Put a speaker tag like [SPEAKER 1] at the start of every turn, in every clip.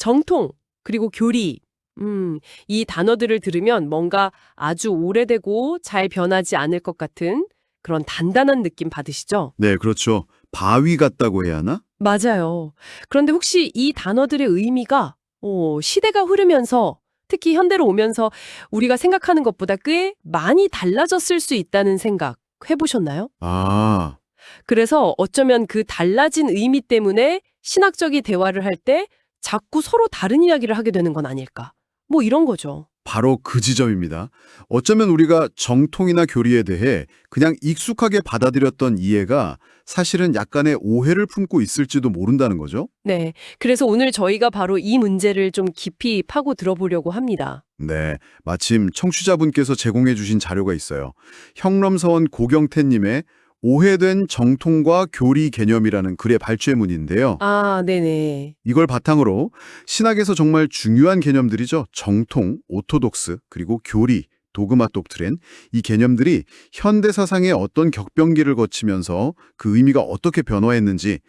[SPEAKER 1] 정통, 그리고 교리. 이 단어들을 들으면 뭔가 아주 오래되고 잘 변하지 않을 것 같은 그런 단단한 느낌 받으시죠?
[SPEAKER 2] 네, 그렇죠. 바위 같다고 해야 하나?
[SPEAKER 1] 맞아요. 그런데 혹시 이 단어들의 의미가 시대가 흐르면서 특히 현대로 오면서 우리가 생각하는 것보다 꽤 많이 달라졌을 수 있다는 생각 해보셨나요?
[SPEAKER 2] 아,
[SPEAKER 1] 그래서 어쩌면 그 달라진 의미 때문에 신학적인 대화를 할 때 자꾸 서로 다른 이야기를 하게 되는 건 아닐까. 뭐 이런 거죠.
[SPEAKER 2] 바로 그 지점입니다. 어쩌면 우리가 정통이나 교리에 대해 그냥 익숙하게 받아들였던 이해가 사실은 약간의 오해를 품고 있을지도 모른다는 거죠.
[SPEAKER 1] 네. 그래서 오늘 저희가 바로 이 문제를 좀 깊이 파고 들어보려고 합니다.
[SPEAKER 2] 네, 마침 청취자분께서 제공해 주신 자료가 있어요. 형럼서원 고경태님의 오해된 정통과 교리 개념이라는 글의 발췌문인데요.
[SPEAKER 1] 아, 네네.
[SPEAKER 2] 이걸 바탕으로 신학에서 정말 중요한 개념들이죠. 정통, 오토독스, 그리고 교리, 도그마 독트렌, 이 개념들이 현대 사상의 어떤 격변기를 거치면서 그 의미가 어떻게 변화했는지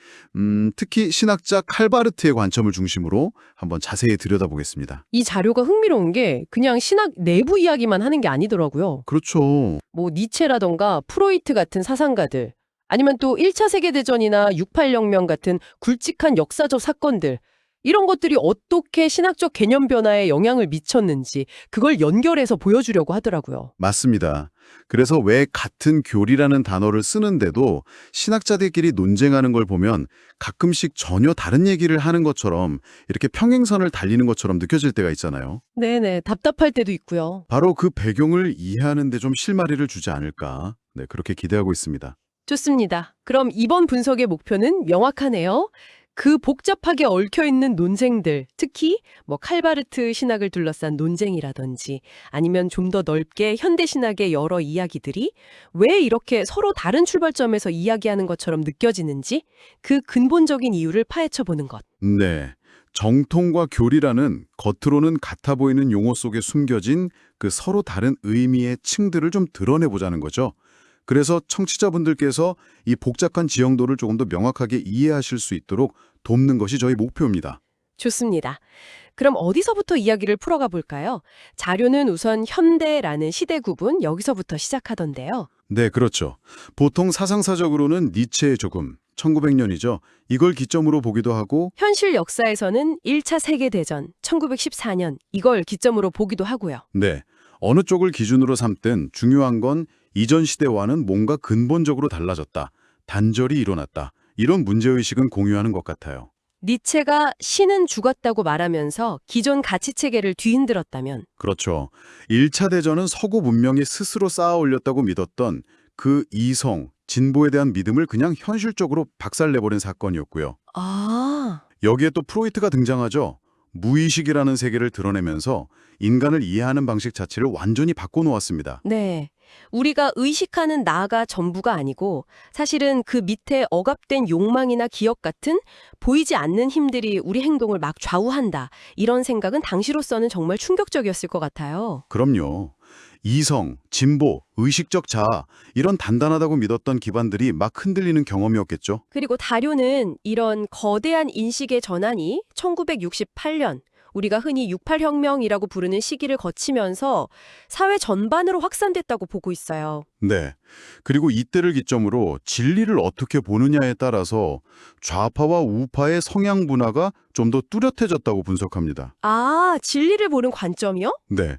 [SPEAKER 2] 특히 신학자 칼바르트의 관점을 중심으로 한번 자세히 들여다보겠습니다.
[SPEAKER 1] 이 자료가 흥미로운 게 그냥 신학 내부 이야기만 하는 게 아니더라고요.
[SPEAKER 2] 그렇죠.
[SPEAKER 1] 뭐 니체라던가 프로이트 같은 사상가들, 아니면 또 1차 세계대전이나 68혁명 같은 굵직한 역사적 사건들, 이런 것들이 어떻게 신학적 개념 변화에 영향을 미쳤는지 그걸 연결해서 보여주려고 하더라고요.
[SPEAKER 2] 맞습니다. 그래서 왜 같은 교리라는 단어를 쓰는데도 신학자들끼리 논쟁하는 걸 보면 가끔씩 전혀 다른 얘기를 하는 것처럼 이렇게 평행선을 달리는 것처럼 느껴질 때가 있잖아요.
[SPEAKER 1] 네네, 답답할 때도 있고요.
[SPEAKER 2] 바로 그 배경을 이해하는 데 좀 실마리를 주지 않을까. 네, 그렇게 기대하고 있습니다.
[SPEAKER 1] 좋습니다. 그럼 이번 분석의 목표는 명확하네요. 그 복잡하게 얽혀있는 논쟁들, 특히 뭐 칼바르트 신학을 둘러싼 논쟁이라든지 아니면 좀 더 넓게 현대 신학의 여러 이야기들이 왜 이렇게 서로 다른 출발점에서 이야기하는 것처럼 느껴지는지 그 근본적인 이유를 파헤쳐 보는 것.
[SPEAKER 2] 네. 정통과 교리라는 겉으로는 같아 보이는 용어 속에 숨겨진 그 서로 다른 의미의 층들을 좀 드러내보자는 거죠. 그래서 청취자분들께서 이 복잡한 지형도를 조금 더 명확하게 이해하실 수 있도록 돕는 것이 저희 목표입니다.
[SPEAKER 1] 좋습니다. 그럼 어디서부터 이야기를 풀어가 볼까요? 자료는 우선 현대라는 시대 구분 여기서부터 시작하던데요.
[SPEAKER 2] 네, 그렇죠. 보통 사상사적으로는 니체의 조금, 1900년이죠. 이걸 기점으로 보기도 하고,
[SPEAKER 1] 현실 역사에서는 1차 세계대전 1914년 이걸 기점으로 보기도 하고요.
[SPEAKER 2] 네, 어느 쪽을 기준으로 삼든 중요한 건 이전 시대와는 뭔가 근본적으로 달라졌다, 단절이 일어났다, 이런 문제의식은 공유하는 것 같아요.
[SPEAKER 1] 니체가 신은 죽었다고 말하면서 기존 가치체계를 뒤흔들었다면
[SPEAKER 2] 그렇죠. 1차 대전은 서구 문명이 스스로 쌓아 올렸다고 믿었던 그 이성, 진보에 대한 믿음을 그냥 현실적으로 박살내버린 사건이었고요. 여기에 또 프로이트가 등장하죠. 무의식이라는 세계를 드러내면서 인간을 이해하는 방식 자체를 완전히 바꿔놓았습니다.
[SPEAKER 1] 네. 우리가 의식하는 나가 전부가 아니고 사실은 그 밑에 억압된 욕망이나 기억 같은 보이지 않는 힘들이 우리 행동을 막 좌우한다. 이런 생각은 당시로서는 정말 충격적이었을 것 같아요.
[SPEAKER 2] 그럼요. 이성, 진보, 의식적 자아 이런 단단하다고 믿었던 기반들이 막 흔들리는 경험이었겠죠.
[SPEAKER 1] 그리고 다료는 이런 거대한 인식의 전환이 1968년 우리가 흔히 68혁명이라고 부르는 시기를 거치면서 사회 전반으로 확산됐다고 보고 있어요.
[SPEAKER 2] 네. 그리고 이때를 기점으로 진리를 어떻게 보느냐에 따라서 좌파와 우파의 성향 분화가 좀 더 뚜렷해졌다고 분석합니다.
[SPEAKER 1] 아, 진리를 보는 관점이요?
[SPEAKER 2] 네.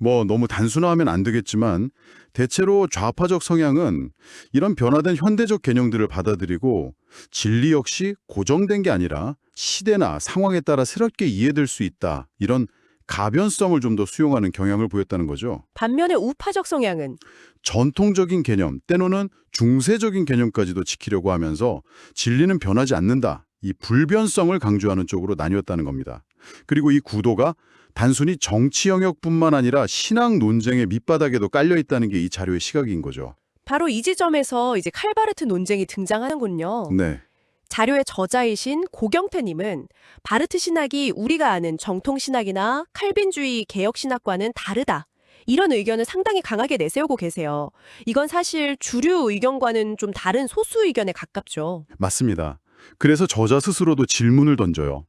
[SPEAKER 2] 뭐 너무 단순화하면 안 되겠지만 대체로 좌파적 성향은 이런 변화된 현대적 개념들을 받아들이고 진리 역시 고정된 게 아니라 시대나 상황에 따라 새롭게 이해될 수 있다. 이런 가변성을 좀 더 수용하는 경향을 보였다는 거죠.
[SPEAKER 1] 반면에 우파적 성향은
[SPEAKER 2] 전통적인 개념, 때로는 중세적인 개념까지도 지키려고 하면서 진리는 변하지 않는다. 이 불변성을 강조하는 쪽으로 나뉘었다는 겁니다. 그리고 이 구도가 단순히 정치 영역뿐만 아니라 신학 논쟁의 밑바닥에도 깔려 있다는 게 이 자료의 시각인 거죠.
[SPEAKER 1] 바로 이 지점에서 이제 칼바르트 논쟁이 등장하는군요.
[SPEAKER 2] 네.
[SPEAKER 1] 자료의 저자이신 고경태님은 바르트 신학이 우리가 아는 정통 신학이나 칼빈주의 개혁 신학과는 다르다. 이런 의견을 상당히 강하게 내세우고 계세요. 이건 사실 주류 의견과는 좀 다른 소수 의견에 가깝죠.
[SPEAKER 2] 맞습니다. 그래서 저자 스스로도 질문을 던져요.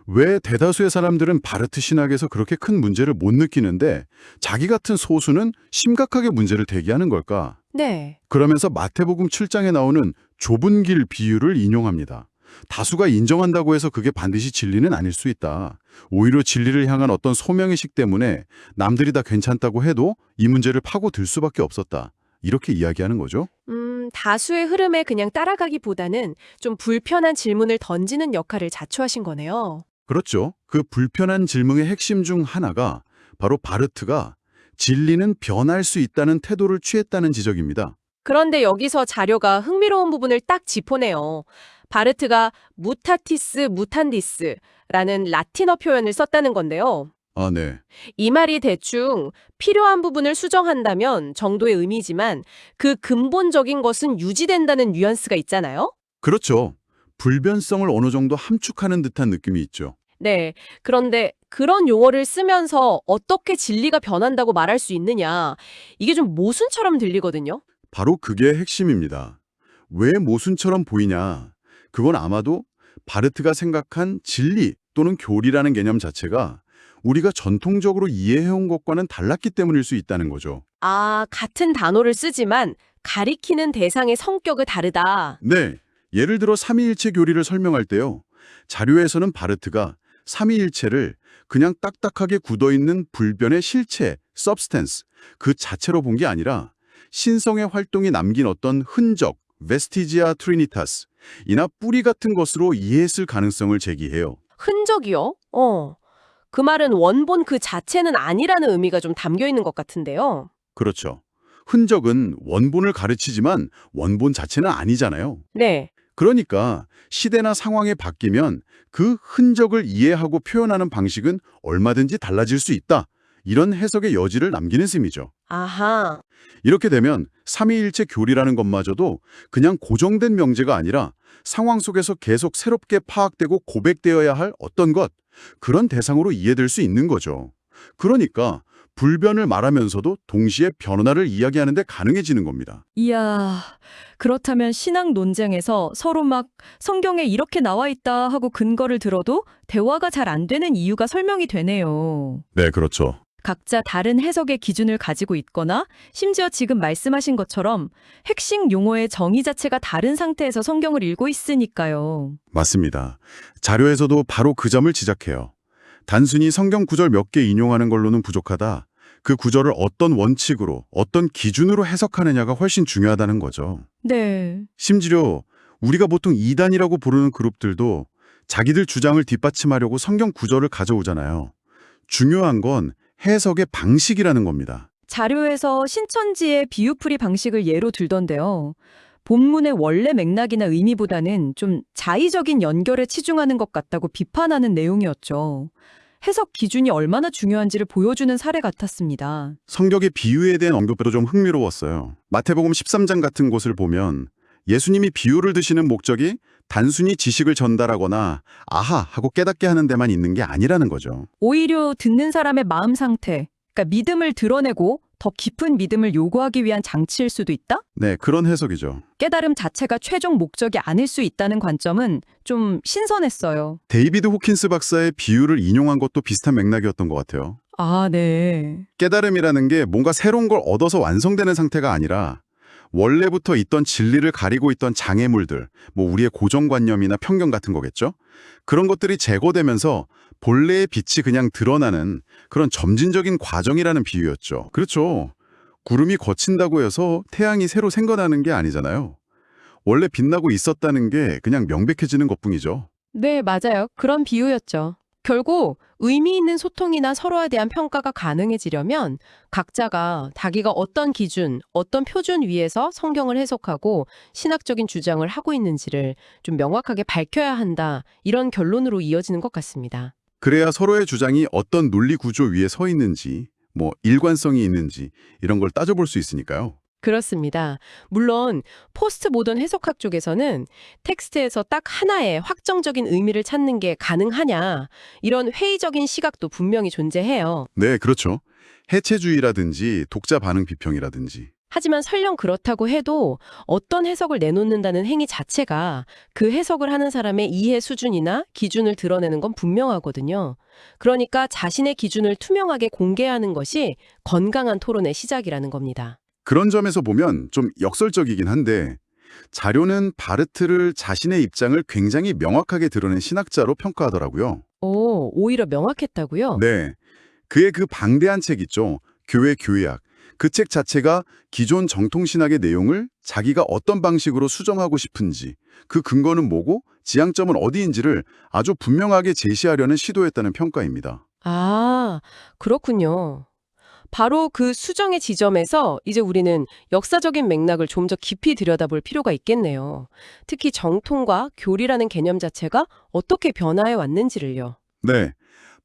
[SPEAKER 2] 왜 대다수의 사람들은 바르트 신학에서 그렇게 큰 문제를 못 느끼는데 자기 같은 소수는 심각하게 문제를 제기하는 걸까?
[SPEAKER 1] 네.
[SPEAKER 2] 그러면서 마태복음 7장에 나오는 좁은 길 비유를 인용합니다. 다수가 인정한다고 해서 그게 반드시 진리는 아닐 수 있다. 오히려 진리를 향한 어떤 소명의식 때문에 남들이 다 괜찮다고 해도 이 문제를 파고들 수밖에 없었다. 이렇게 이야기하는 거죠.
[SPEAKER 1] 다수의 흐름에 그냥 따라가기보다는 좀 불편한 질문을 던지는 역할을 자초하신 거네요.
[SPEAKER 2] 그렇죠. 그 불편한 질문의 핵심 중 하나가 바로 바르트가 진리는 변할 수 있다는 태도를 취했다는 지적입니다.
[SPEAKER 1] 그런데 여기서 자료가 흥미로운 부분을 딱 짚어내요. 바르트가 무타티스 무탄디스라는 라틴어 표현을 썼다는 건데요.
[SPEAKER 2] 아, 네.
[SPEAKER 1] 이 말이 대충 필요한 부분을 수정한다면 정도의 의미지만 그 근본적인 것은 유지된다는 뉘앙스가 있잖아요.
[SPEAKER 2] 그렇죠. 불변성을 어느 정도 함축하는 듯한 느낌이 있죠.
[SPEAKER 1] 네. 그런데 그런 용어를 쓰면서 어떻게 진리가 변한다고 말할 수 있느냐. 이게 좀 모순처럼 들리거든요.
[SPEAKER 2] 바로 그게 핵심입니다. 왜 모순처럼 보이냐? 그건 아마도 바르트가 생각한 진리 또는 교리라는 개념 자체가 우리가 전통적으로 이해해온 것과는 달랐기 때문일 수 있다는 거죠.
[SPEAKER 1] 아, 같은 단어를 쓰지만 가리키는 대상의 성격이 다르다.
[SPEAKER 2] 네, 예를 들어 삼위일체 교리를 설명할 때요. 자료에서는 바르트가 삼위일체를 그냥 딱딱하게 굳어있는 불변의 실체, substance, 그 자체로 본 게 아니라 신성의 활동이 남긴 어떤 흔적, vestigia trinitas, 이나 뿌리 같은 것으로 이해했을 가능성을 제기해요.
[SPEAKER 1] 흔적이요? 그 말은 원본 그 자체는 아니라는 의미가 좀 담겨 있는 것 같은데요.
[SPEAKER 2] 그렇죠. 흔적은 원본을 가르치지만 원본 자체는 아니잖아요.
[SPEAKER 1] 네.
[SPEAKER 2] 그러니까 시대나 상황이 바뀌면 그 흔적을 이해하고 표현하는 방식은 얼마든지 달라질 수 있다. 이런 해석의 여지를 남기는 셈이죠.
[SPEAKER 1] 아하.
[SPEAKER 2] 이렇게 되면 삼위일체 교리라는 것마저도 그냥 고정된 명제가 아니라 상황 속에서 계속 새롭게 파악되고 고백되어야 할 어떤 것, 그런 대상으로 이해될 수 있는 거죠. 그러니까 불변을 말하면서도 동시에 변화를 이야기하는 데 가능해지는 겁니다.
[SPEAKER 3] 이야, 그렇다면 신학 논쟁에서 서로 막 성경에 이렇게 나와 있다 하고 근거를 들어도 대화가 잘 안 되는 이유가 설명이 되네요.
[SPEAKER 2] 네, 그렇죠.
[SPEAKER 3] 각자 다른 해석의 기준을 가지고 있거나 심지어 지금 말씀하신 것처럼 핵심 용어의 정의 자체가 다른 상태에서 성경을 읽고 있으니까요.
[SPEAKER 2] 맞습니다. 자료에서도 바로 그 점을 지적해요. 단순히 성경 구절 몇 개 인용하는 걸로는 부족하다. 그 구절을 어떤 원칙으로, 어떤 기준으로 해석하느냐가 훨씬 중요하다는 거죠.
[SPEAKER 3] 네.
[SPEAKER 2] 심지어 우리가 보통 이단이라고 부르는 그룹들도 자기들 주장을 뒷받침하려고 성경 구절을 가져오잖아요. 중요한 건 해석의 방식이라는 겁니다.
[SPEAKER 3] 자료에서 신천지의 비유풀이 방식을 예로 들던데요. 본문의 원래 맥락이나 의미보다는 좀 자의적인 연결에 치중하는 것 같다고 비판하는 내용이었죠. 해석 기준이 얼마나 중요한지를 보여주는 사례 같았습니다.
[SPEAKER 2] 성경의 비유에 대한 언급도 좀 흥미로웠어요. 마태복음 13장 같은 곳을 보면 예수님이 비유를 드시는 목적이 단순히 지식을 전달하거나 아하 하고 깨닫게 하는 데만 있는 게 아니라는 거죠.
[SPEAKER 3] 오히려 듣는 사람의 마음 상태, 그러니까 믿음을 드러내고 더 깊은 믿음을 요구하기 위한 장치일 수도 있다?
[SPEAKER 2] 네, 그런 해석이죠.
[SPEAKER 3] 깨달음 자체가 최종 목적이 아닐 수 있다는 관점은 좀 신선했어요.
[SPEAKER 2] 데이비드 호킨스 박사의 비유를 인용한 것도 비슷한 맥락이었던 것 같아요.
[SPEAKER 3] 아, 네.
[SPEAKER 2] 깨달음이라는 게 뭔가 새로운 걸 얻어서 완성되는 상태가 아니라 원래부터 있던 진리를 가리고 있던 장애물들, 우리의 고정관념이나 편견 같은 거겠죠? 그런 것들이 제거되면서 본래의 빛이 그냥 드러나는 그런 점진적인 과정이라는 비유였죠. 그렇죠. 구름이 거친다고 해서 태양이 새로 생겨나는 게 아니잖아요. 원래 빛나고 있었다는 게 그냥 명백해지는 것뿐이죠.
[SPEAKER 1] 네, 맞아요. 그런 비유였죠. 결국 의미 있는 소통이나 서로에 대한 평가가 가능해지려면 각자가 자기가 어떤 기준, 어떤 표준 위에서 성경을 해석하고 신학적인 주장을 하고 있는지를 좀 명확하게 밝혀야 한다. 이런 결론으로 이어지는 것 같습니다.
[SPEAKER 2] 그래야 서로의 주장이 어떤 논리 구조 위에 서 있는지, 일관성이 있는지 이런 걸 따져볼 수 있으니까요.
[SPEAKER 1] 그렇습니다. 물론 포스트 모던 해석학 쪽에서는 텍스트에서 딱 하나의 확정적인 의미를 찾는 게 가능하냐 이런 회의적인 시각도 분명히 존재해요.
[SPEAKER 2] 네, 그렇죠. 해체주의라든지 독자 반응 비평이라든지.
[SPEAKER 1] 하지만 설령 그렇다고 해도 어떤 해석을 내놓는다는 행위 자체가 그 해석을 하는 사람의 이해 수준이나 기준을 드러내는 건 분명하거든요. 그러니까 자신의 기준을 투명하게 공개하는 것이 건강한 토론의 시작이라는 겁니다.
[SPEAKER 2] 그런 점에서 보면 좀 역설적이긴 한데 자료는 바르트를 자신의 입장을 굉장히 명확하게 드러낸 신학자로 평가하더라고요.
[SPEAKER 1] 오, 오히려 명확했다고요?
[SPEAKER 2] 네. 그의 그 방대한 책 있죠. 교회 교회학. 그 책 자체가 기존 정통신학의 내용을 자기가 어떤 방식으로 수정하고 싶은지, 그 근거는 뭐고 지향점은 어디인지를 아주 분명하게 제시하려는 시도였다는 평가입니다.
[SPEAKER 1] 아, 그렇군요. 바로 그 수정의 지점에서 이제 우리는 역사적인 맥락을 좀 더 깊이 들여다볼 필요가 있겠네요. 특히 정통과 교리라는 개념 자체가 어떻게 변화해 왔는지를요.
[SPEAKER 2] 네.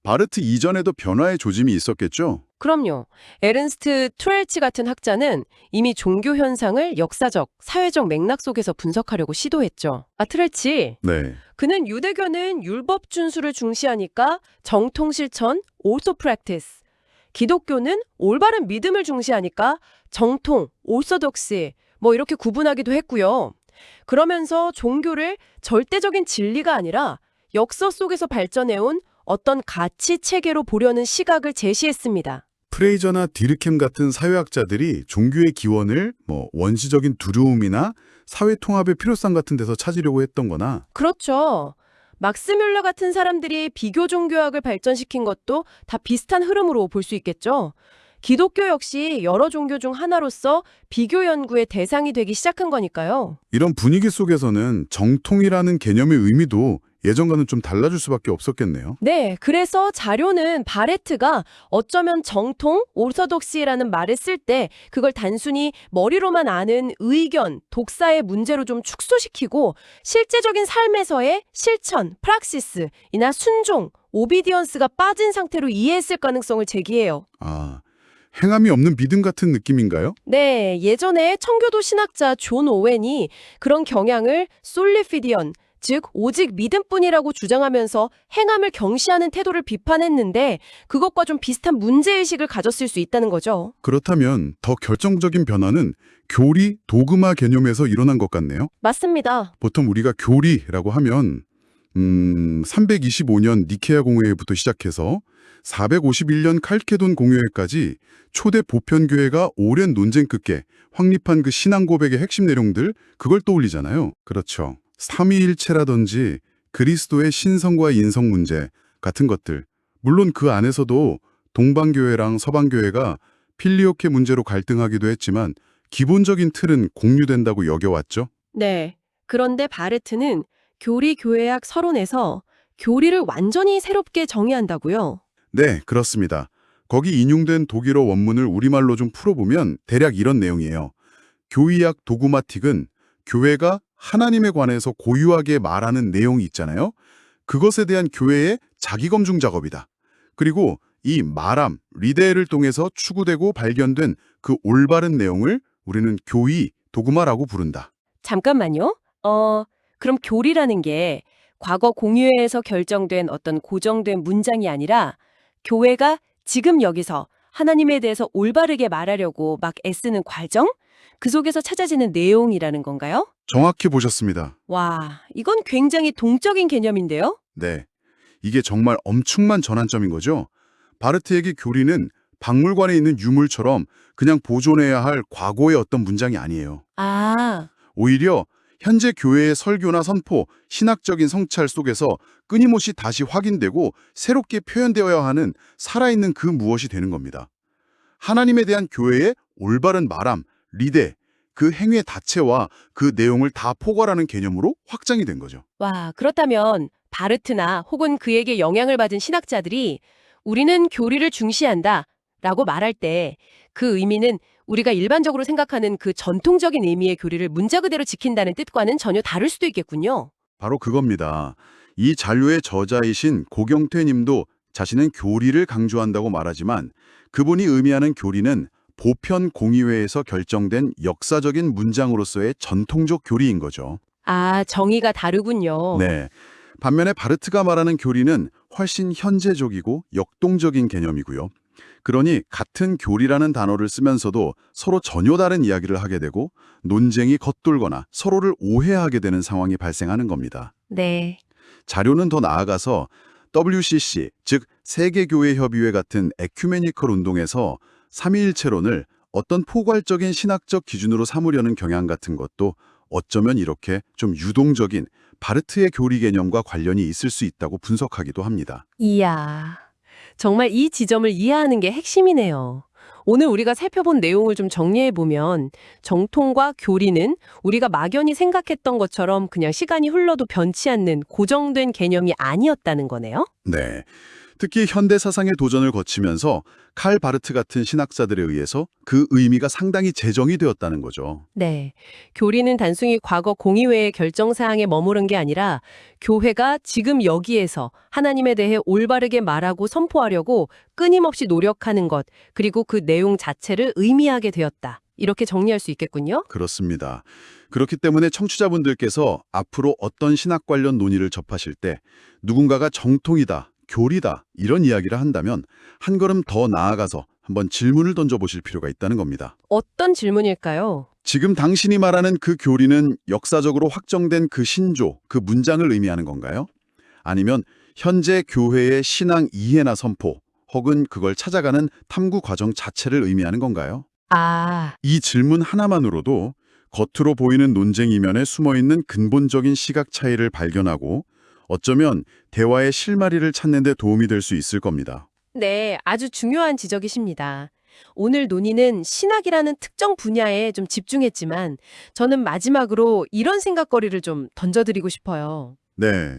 [SPEAKER 2] 바르트 이전에도 변화의 조짐이 있었겠죠?
[SPEAKER 1] 그럼요. 에른스트 트웰치 같은 학자는 이미 종교 현상을 역사적, 사회적 맥락 속에서 분석하려고 시도했죠. 트웰치,
[SPEAKER 2] 네.
[SPEAKER 1] 그는 유대교는 율법 준수를 중시하니까 정통 실천, ortho practice. 기독교는 올바른 믿음을 중시하니까 정통, orthodoxy, 이렇게 구분하기도 했고요. 그러면서 종교를 절대적인 진리가 아니라 역사 속에서 발전해온 어떤 가치 체계로 보려는 시각을 제시했습니다.
[SPEAKER 2] 프레이저나 디르켐 같은 사회학자들이 종교의 기원을 원시적인 두려움이나 사회 통합의 필요성 같은 데서 찾으려고 했던 거나
[SPEAKER 1] 그렇죠. 막스 뮬러 같은 사람들이 비교 종교학을 발전시킨 것도 다 비슷한 흐름으로 볼 수 있겠죠. 기독교 역시 여러 종교 중 하나로서 비교 연구의 대상이 되기 시작한 거니까요.
[SPEAKER 2] 이런 분위기 속에서는 정통이라는 개념의 의미도 예전과는 좀 달라질 수밖에 없었겠네요.
[SPEAKER 1] 네, 그래서 자료는 바레트가 어쩌면 정통, 오르서독시라는 말을 쓸 때 그걸 단순히 머리로만 아는 의견, 독사의 문제로 좀 축소시키고 실제적인 삶에서의 실천, 프락시스이나 순종, 오비디언스가 빠진 상태로 이해했을 가능성을 제기해요.
[SPEAKER 2] 아, 행함이 없는 믿음 같은 느낌인가요?
[SPEAKER 1] 네, 예전에 청교도 신학자 존 오웬이 그런 경향을 솔리피디언, 즉 오직 믿음뿐이라고 주장하면서 행함을 경시하는 태도를 비판했는데 그것과 좀 비슷한 문제의식을 가졌을 수 있다는 거죠.
[SPEAKER 2] 그렇다면 더 결정적인 변화는 교리, 도그마 개념에서 일어난 것 같네요.
[SPEAKER 1] 맞습니다.
[SPEAKER 2] 보통 우리가 교리라고 하면 325년 니케아 공회부터 시작해서 451년 칼케돈 공회까지 초대 보편교회가 오랜 논쟁 끝에 확립한 그 신앙 고백의 핵심 내용들, 그걸 떠올리잖아요. 그렇죠. 삼위일체라든지 그리스도의 신성과 인성 문제 같은 것들. 물론 그 안에서도 동방교회랑 서방교회가 필리오케 문제로 갈등하기도 했지만 기본적인 틀은 공유된다고 여겨왔죠.
[SPEAKER 1] 네. 그런데 바르트는 교리 교회학 서론에서 교리를 완전히 새롭게 정의한다고요.
[SPEAKER 2] 네, 그렇습니다. 거기 인용된 독일어 원문을 우리말로 좀 풀어보면 대략 이런 내용이에요. 교의학 도구마틱은 교회가 하나님에 관해서 고유하게 말하는 내용이 있잖아요. 그것에 대한 교회의 자기검증 작업이다. 그리고 이 말함, 리데를 통해서 추구되고 발견된 그 올바른 내용을 우리는 교의, 도구마라고 부른다.
[SPEAKER 1] 잠깐만요. 그럼 교리라는 게 과거 공유회에서 결정된 어떤 고정된 문장이 아니라 교회가 지금 여기서 하나님에 대해서 올바르게 말하려고 막 애쓰는 과정? 그 속에서 찾아지는 내용이라는 건가요?
[SPEAKER 2] 정확히 보셨습니다.
[SPEAKER 1] 와, 이건 굉장히 동적인 개념인데요?
[SPEAKER 2] 네, 이게 정말 엄청난 전환점인 거죠. 바르트에게 교리는 박물관에 있는 유물처럼 그냥 보존해야 할 과거의 어떤 문장이 아니에요.
[SPEAKER 1] 아,
[SPEAKER 2] 오히려 현재 교회의 설교나 선포, 신학적인 성찰 속에서 끊임없이 다시 확인되고 새롭게 표현되어야 하는 살아있는 그 무엇이 되는 겁니다. 하나님에 대한 교회의 올바른 말함, 리데, 그 행위의 다체와 그 내용을 다 포괄하는 개념으로 확장이 된 거죠.
[SPEAKER 1] 와, 그렇다면 바르트나 혹은 그에게 영향을 받은 신학자들이 우리는 교리를 중시한다 라고 말할 때 그 의미는 우리가 일반적으로 생각하는 그 전통적인 의미의 교리를 문자 그대로 지킨다는 뜻과는 전혀 다를 수도 있겠군요.
[SPEAKER 2] 바로 그겁니다. 이 잔류의 저자이신 고경태 님도 자신은 교리를 강조한다고 말하지만 그분이 의미하는 교리는 보편 공의회에서 결정된 역사적인 문장으로서의 전통적 교리인 거죠.
[SPEAKER 1] 아, 정의가 다르군요.
[SPEAKER 2] 네. 반면에 바르트가 말하는 교리는 훨씬 현재적이고 역동적인 개념이고요. 그러니 같은 교리라는 단어를 쓰면서도 서로 전혀 다른 이야기를 하게 되고 논쟁이 겉돌거나 서로를 오해하게 되는 상황이 발생하는 겁니다.
[SPEAKER 1] 네.
[SPEAKER 2] 자료는 더 나아가서 WCC, 즉 세계교회협의회 같은 에큐메니컬 운동에서 삼위일체론을 어떤 포괄적인 신학적 기준으로 삼으려는 경향 같은 것도 어쩌면 이렇게 좀 유동적인 바르트의 교리 개념과 관련이 있을 수 있다고 분석하기도 합니다.
[SPEAKER 1] 이야, 정말 이 지점을 이해하는 게 핵심이네요. 오늘 우리가 살펴본 내용을 좀 정리해보면 정통과 교리는 우리가 막연히 생각했던 것처럼 그냥 시간이 흘러도 변치 않는 고정된 개념이 아니었다는 거네요.
[SPEAKER 2] 네. 특히 현대 사상의 도전을 거치면서 칼 바르트 같은 신학자들에 의해서 그 의미가 상당히 재정이 되었다는 거죠.
[SPEAKER 1] 네. 교리는 단순히 과거 공의회의 결정사항에 머무른 게 아니라 교회가 지금 여기에서 하나님에 대해 올바르게 말하고 선포하려고 끊임없이 노력하는 것, 그리고 그 내용 자체를 의미하게 되었다. 이렇게 정리할 수 있겠군요.
[SPEAKER 2] 그렇습니다. 그렇기 때문에 청취자분들께서 앞으로 어떤 신학 관련 논의를 접하실 때 누군가가 정통이다, 교리다 이런 이야기를 한다면 한 걸음 더 나아가서 한번 질문을 던져보실 필요가 있다는 겁니다.
[SPEAKER 1] 어떤 질문일까요?
[SPEAKER 2] 지금 당신이 말하는 그 교리는 역사적으로 확정된 그 신조, 그 문장을 의미하는 건가요? 아니면 현재 교회의 신앙 이해나 선포, 혹은 그걸 찾아가는 탐구 과정 자체를 의미하는 건가요?
[SPEAKER 1] 아,
[SPEAKER 2] 이 질문 하나만으로도 겉으로 보이는 논쟁 이면에 숨어있는 근본적인 시각 차이를 발견하고 어쩌면 대화의 실마리를 찾는 데 도움이 될 수 있을 겁니다.
[SPEAKER 1] 네, 아주 중요한 지적이십니다. 오늘 논의는 신학이라는 특정 분야에 좀 집중했지만 저는 마지막으로 이런 생각거리를 좀 던져드리고 싶어요.
[SPEAKER 2] 네,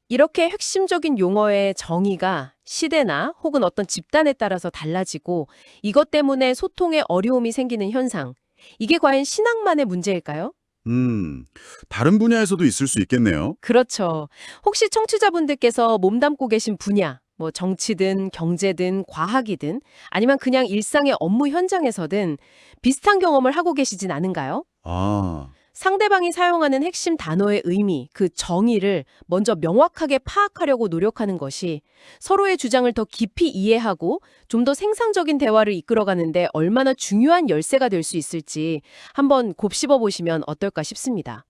[SPEAKER 1] 이렇게 핵심적인 용어의 정의가 시대나 혹은 어떤 집단에 따라서 달라지고 이것 때문에 소통에 어려움이 생기는 현상. 이게 과연 신학만의 문제일까요?
[SPEAKER 2] 다른 분야에서도 있을 수 있겠네요.
[SPEAKER 1] 그렇죠. 혹시 청취자분들께서 몸담고 계신 분야, 뭐 정치든 경제든 과학이든 아니면 그냥 일상의 업무 현장에서든 비슷한 경험을 하고 계시진 않은가요?
[SPEAKER 2] 아,
[SPEAKER 1] 상대방이 사용하는 핵심 단어의 의미, 그 정의를 먼저 명확하게 파악하려고 노력하는 것이 서로의 주장을 더 깊이 이해하고 좀 더 생산적인 대화를 이끌어가는데 얼마나 중요한 열쇠가 될 수 있을지 한번 곱씹어 보시면 어떨까 싶습니다.